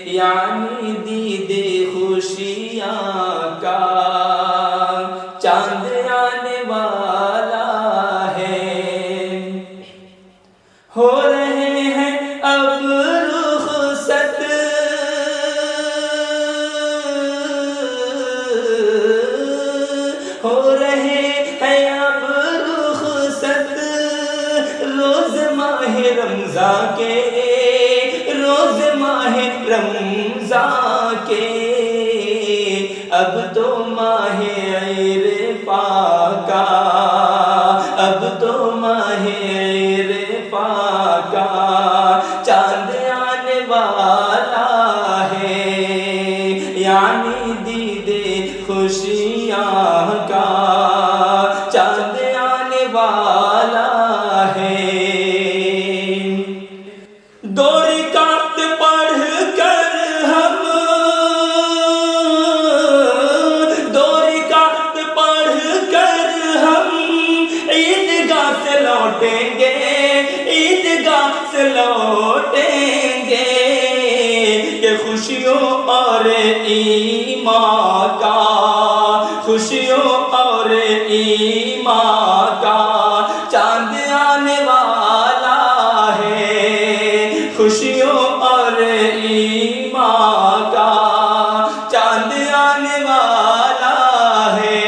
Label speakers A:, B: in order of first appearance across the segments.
A: यानी दीदे खुशियाँ का चांद आने वाला है। हो रहे हैं अब रुखसत हो रहे हैं अब रुखसत रोज माहे रमज़ान के, रोज माहे रमज़ान के। अब तो माहे इरफा का, अब तो माहे इरफा का चांद आने वाला है। यानी दीदे खुशियाँ का चांद आने वाला है। दो रिकात पढ़ कर हम, दो रिकात पढ़ कर हम ईदगाह से लौटेंगे, ईदगाह से लौटेंगे। ये खुशियों और ईमान का, खुशियों और ईमान का चांद आने वाला है। खुशियों और ईमान का चांद आने वाला है।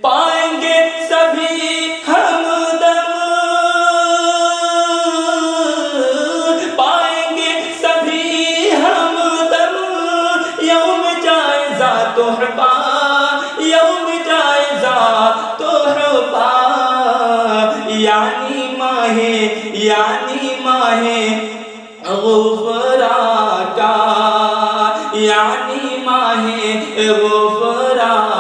A: पाएंगे सभी हमदम, पाएंगे सभी हमदम यौम जायज़ा तोहफा, यौम जायज़ा तोहफा। यानी माहे, यानी माहे गुफ़रान का, यानी माहे गुफ़रान